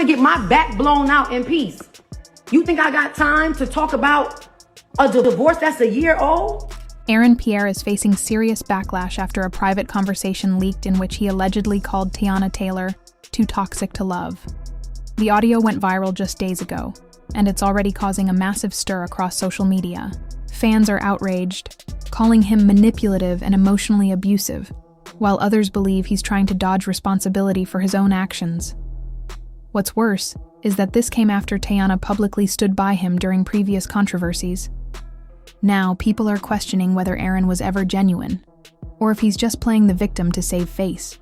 to get my back blown out in peace. You think I got time to talk about a divorce that's a year old? Aaron Pierre is facing serious backlash after a private conversation leaked in which he allegedly called Teyana Taylor too toxic to love. The audio went viral just days ago, and it's already causing a massive stir across social media. Fans are outraged, calling him manipulative and emotionally abusive, while others believe he's trying to dodge responsibility for his own actions. What's worse is that this came after Teyana publicly stood by him during previous controversies. Now, people are questioning whether Aaron was ever genuine, or if he's just playing the victim to save face.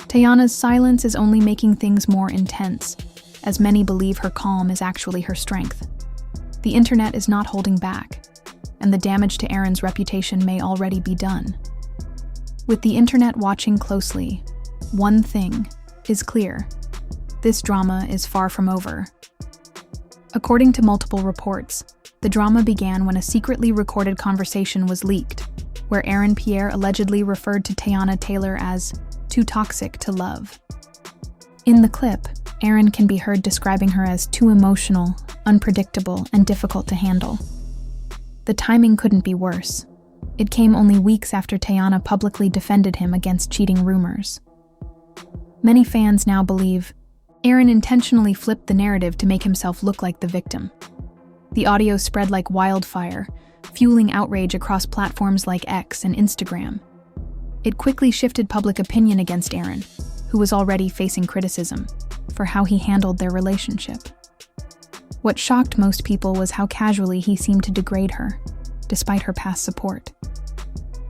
Teyana's silence is only making things more intense, as many believe her calm is actually her strength. The internet is not holding back, and the damage to Aaron's reputation may already be done. With the internet watching closely, one thing is clear: this drama is far from over. According to multiple reports, the drama began when a secretly recorded conversation was leaked, where Aaron Pierre allegedly referred to Teyana Taylor as too toxic to love. In the clip, Aaron can be heard describing her as too emotional, unpredictable, and difficult to handle. The timing couldn't be worse. It came only weeks after Teyana publicly defended him against cheating rumors. Many fans now believe Aaron intentionally flipped the narrative to make himself look like the victim. The audio spread like wildfire, fueling outrage across platforms like X and Instagram. It quickly shifted public opinion against Aaron, who was already facing criticism for how he handled their relationship. What shocked most people was how casually he seemed to degrade her, despite her past support.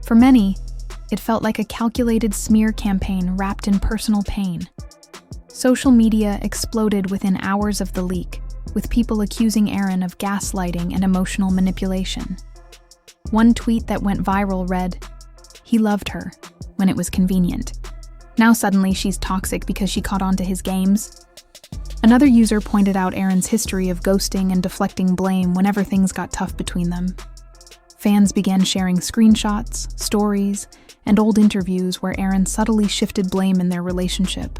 For many, it felt like a calculated smear campaign wrapped in personal pain. Social media exploded within hours of the leak, with people accusing Aaron of gaslighting and emotional manipulation. One tweet that went viral read, "He loved her when it was convenient. Now suddenly she's toxic because she caught on to his games." Another user pointed out Aaron's history of ghosting and deflecting blame whenever things got tough between them. Fans began sharing screenshots, stories, and old interviews where Aaron subtly shifted blame in their relationship.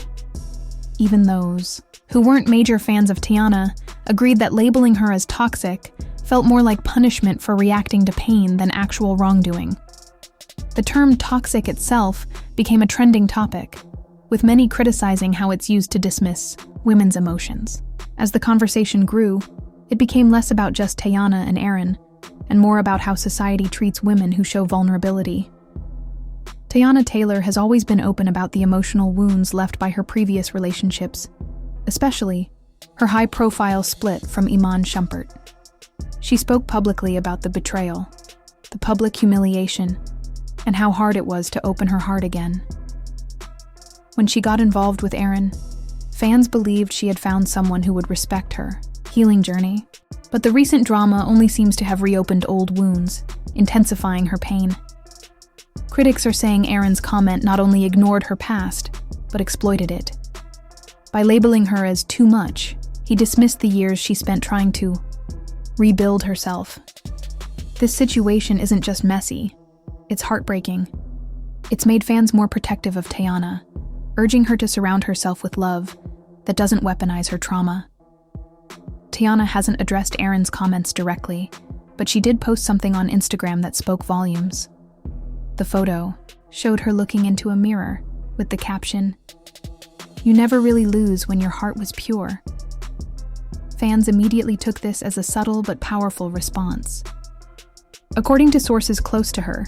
Even those who weren't major fans of Teyana agreed that labeling her as toxic felt more like punishment for reacting to pain than actual wrongdoing. The term toxic itself became a trending topic, with many criticizing how it's used to dismiss women's emotions. As the conversation grew, it became less about just Teyana and Aaron, and more about how society treats women who show vulnerability. Teyana Taylor has always been open about the emotional wounds left by her previous relationships, especially her high-profile split from Iman Shumpert. She spoke publicly about the betrayal, the public humiliation, and how hard it was to open her heart again. When she got involved with Aaron, fans believed she had found someone who would respect her healing journey, but the recent drama only seems to have reopened old wounds, intensifying her pain. Critics are saying Aaron's comment not only ignored her past, but exploited it. By labeling her as too much, he dismissed the years she spent trying to rebuild herself. This situation isn't just messy, it's heartbreaking. It's made fans more protective of Teyana, urging her to surround herself with love that doesn't weaponize her trauma. Teyana hasn't addressed Aaron's comments directly, but she did post something on Instagram that spoke volumes. The photo showed her looking into a mirror with the caption, "You never really lose when your heart was pure." Fans immediately took this as a subtle but powerful response. According to sources close to her,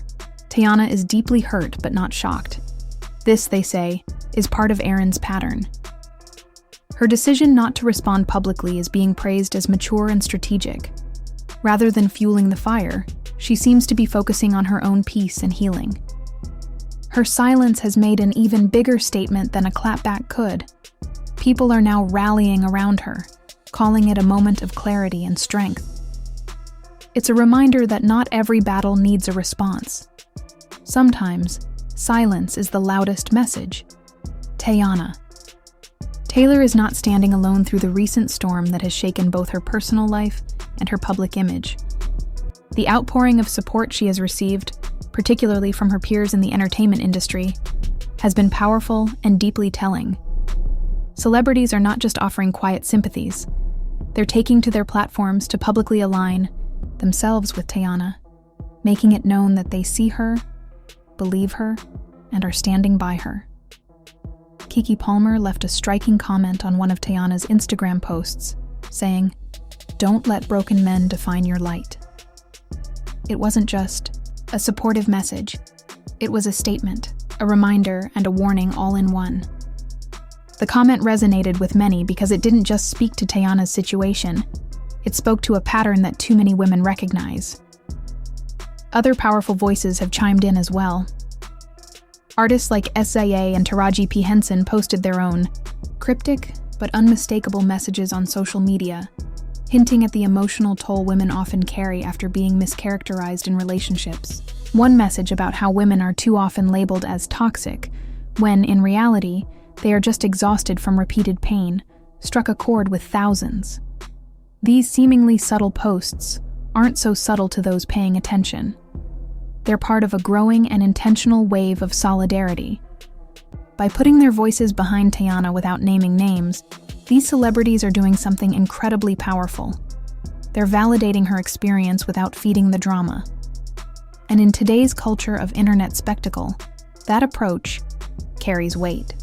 Teyana is deeply hurt but not shocked. This, they say, is part of Aaron's pattern. Her decision not to respond publicly is being praised as mature and strategic. Rather than fueling the fire, she seems to be focusing on her own peace and healing. Her silence has made an even bigger statement than a clapback could. People are now rallying around her, calling it a moment of clarity and strength. It's a reminder that not every battle needs a response. Sometimes, silence is the loudest message. Teyana. Taylor is not standing alone through the recent storm that has shaken both her personal life and her public image. The outpouring of support she has received, particularly from her peers in the entertainment industry, has been powerful and deeply telling. Celebrities are not just offering quiet sympathies. They're taking to their platforms to publicly align themselves with Teyana, making it known that they see her, believe her, and are standing by her. Keke Palmer left a striking comment on one of Teyana's Instagram posts, saying, "Don't let broken men define your light." It wasn't just a supportive message. It was a statement, a reminder, and a warning all in one. The comment resonated with many because it didn't just speak to Teyana's situation. It spoke to a pattern that too many women recognize. Other powerful voices have chimed in as well. Artists like SZA and Taraji P. Henson posted their own cryptic but unmistakable messages on social media, hinting at the emotional toll women often carry after being mischaracterized in relationships. One message about how women are too often labeled as toxic, when, in reality, they are just exhausted from repeated pain, struck a chord with thousands. These seemingly subtle posts aren't so subtle to those paying attention. They're part of a growing and intentional wave of solidarity. By putting their voices behind Teyana without naming names, these celebrities are doing something incredibly powerful. They're validating her experience without feeding the drama. And in today's culture of internet spectacle, that approach carries weight.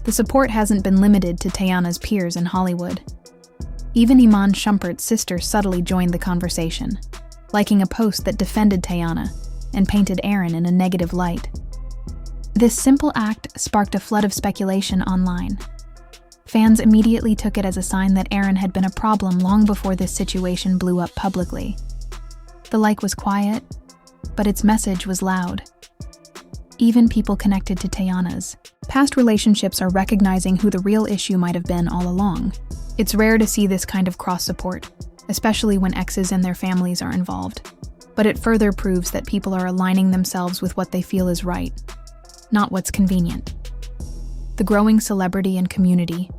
The support hasn't been limited to Teyana's peers in Hollywood. Even Iman Shumpert's sister subtly joined the conversation, liking a post that defended Teyana and painted Aaron in a negative light. This simple act sparked a flood of speculation online. Fans immediately took it as a sign that Aaron had been a problem long before this situation blew up publicly. The like was quiet, but its message was loud. Even people connected to Teyana's past relationships are recognizing who the real issue might have been all along. It's rare to see this kind of cross-support, especially when exes and their families are involved. But it further proves that people are aligning themselves with what they feel is right, not what's convenient. The growing celebrity and community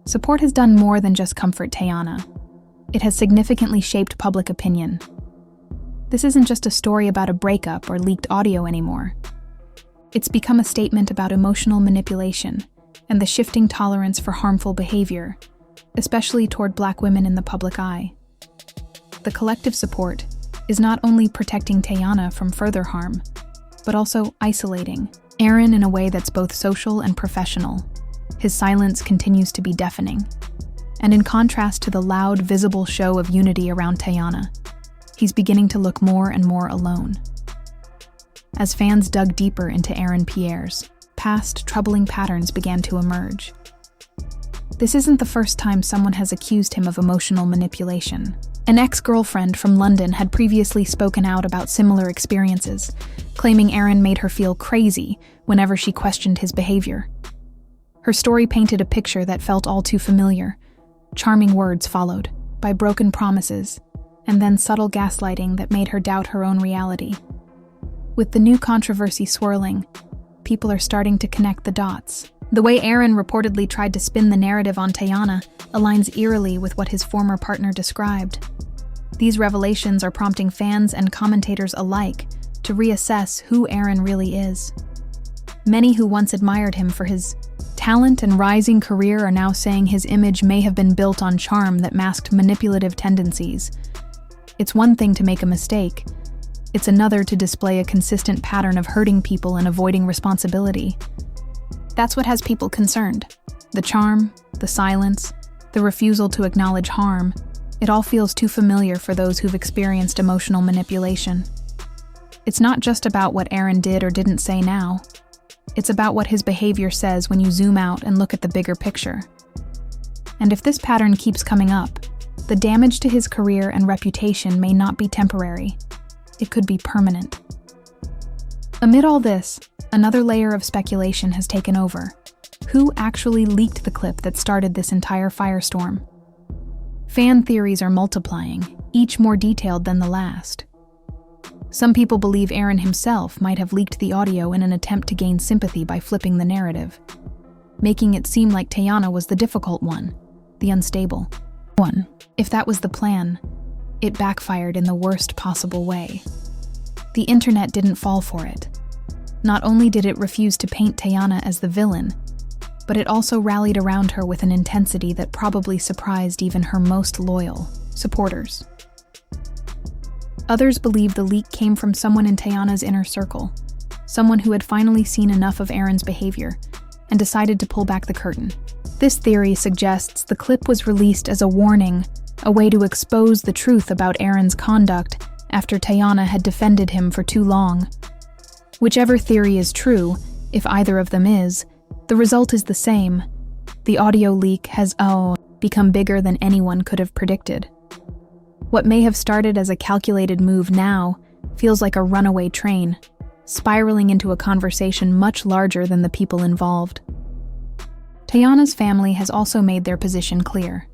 support has done more than just comfort Teyana. It has significantly shaped public opinion. This isn't just a story about a breakup or leaked audio anymore. It's become a statement about emotional manipulation and the shifting tolerance for harmful behavior, especially toward Black women in the public eye. The collective support is not only protecting Teyana from further harm, but also isolating Aaron in a way that's both social and professional. His silence continues to be deafening. And in contrast to the loud, visible show of unity around Teyana, he's beginning to look more and more alone. As fans dug deeper into Aaron Pierre's past, troubling patterns began to emerge. This isn't the first time someone has accused him of emotional manipulation. An ex-girlfriend from London had previously spoken out about similar experiences, claiming Aaron made her feel crazy whenever she questioned his behavior. Her story painted a picture that felt all too familiar. Charming words followed by broken promises, and then subtle gaslighting that made her doubt her own reality. With the new controversy swirling, people are starting to connect the dots. The way Aaron reportedly tried to spin the narrative on Teyana aligns eerily with what his former partner described. These revelations are prompting fans and commentators alike to reassess who Aaron really is. Many who once admired him for his talent and rising career are now saying his image may have been built on charm that masked manipulative tendencies. It's one thing to make a mistake. It's another to display a consistent pattern of hurting people and avoiding responsibility. That's what has people concerned. The charm, the silence, the refusal to acknowledge harm, it all feels too familiar for those who've experienced emotional manipulation. It's not just about what Aaron did or didn't say now. It's about what his behavior says when you zoom out and look at the bigger picture. And if this pattern keeps coming up, the damage to his career and reputation may not be temporary. It could be permanent. Amid all this, another layer of speculation has taken over. Who actually leaked the clip that started this entire firestorm? Fan theories are multiplying, each more detailed than the last. Some people believe Aaron himself might have leaked the audio in an attempt to gain sympathy by flipping the narrative, making it seem like Teyana was the difficult one, the unstable one. If that was the plan, it backfired in the worst possible way. The internet didn't fall for it. Not only did it refuse to paint Teyana as the villain, but it also rallied around her with an intensity that probably surprised even her most loyal supporters. Others believe the leak came from someone in Teyana's inner circle, someone who had finally seen enough of Aaron's behavior and decided to pull back the curtain. This theory suggests the clip was released as a warning, a way to expose the truth about Aaron's conduct after Teyana had defended him for too long. Whichever theory is true, if either of them is, the result is the same. The audio leak has, become bigger than anyone could have predicted. What may have started as a calculated move now feels like a runaway train, spiraling into a conversation much larger than the people involved. Teyana's family has also made their position clear.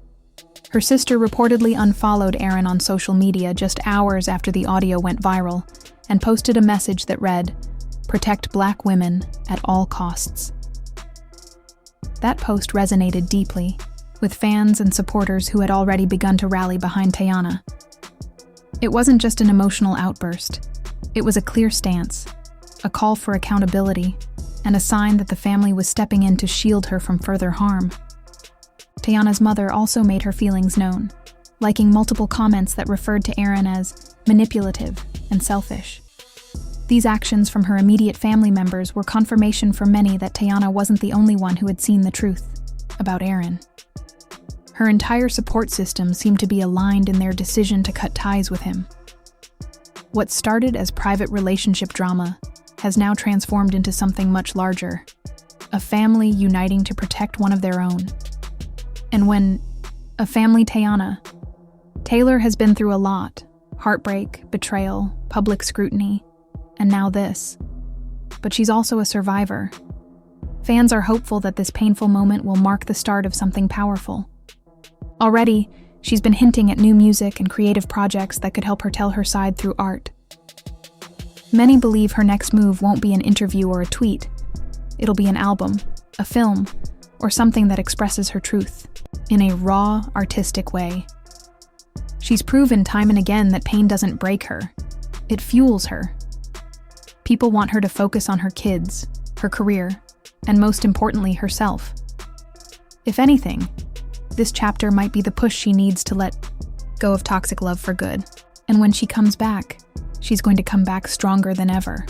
Her sister reportedly unfollowed Aaron on social media just hours after the audio went viral and posted a message that read, "Protect Black women at all costs." That post resonated deeply, with fans and supporters who had already begun to rally behind Teyana. It wasn't just an emotional outburst. It was a clear stance, a call for accountability, and a sign that the family was stepping in to shield her from further harm. Teyana's mother also made her feelings known, liking multiple comments that referred to Aaron as manipulative and selfish. These actions from her immediate family members were confirmation for many that Teyana wasn't the only one who had seen the truth about Aaron. Her entire support system seemed to be aligned in their decision to cut ties with him. What started as private relationship drama has now transformed into something much larger, a family uniting to protect one of their own. And when a family Teyana, Taylor has been through a lot: heartbreak, betrayal, public scrutiny, and now this. But she's also a survivor. Fans are hopeful that this painful moment will mark the start of something powerful. Already, she's been hinting at new music and creative projects that could help her tell her side through art. Many believe her next move won't be an interview or a tweet. It'll be an album, a film, or something that expresses her truth in a raw, artistic way. She's proven time and again that pain doesn't break her. It fuels her. People want her to focus on her kids, her career, and most importantly, herself. If anything, this chapter might be the push she needs to let go of toxic love for good. And when she comes back, she's going to come back stronger than ever.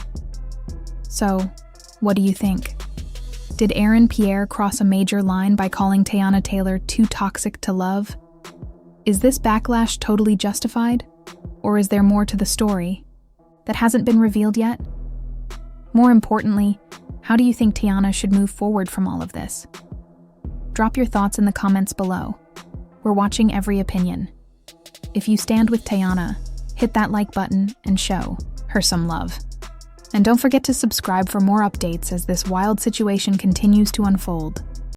So, what do you think? Did Pierre cross a major line by calling Teyana Taylor too toxic to love? Is this backlash totally justified? Or is there more to the story that hasn't been revealed yet? More importantly, how do you think Teyana should move forward from all of this? Drop your thoughts in the comments below. We're watching every opinion. If you stand with Teyana, hit that like button and show her some love. And don't forget to subscribe for more updates as this wild situation continues to unfold.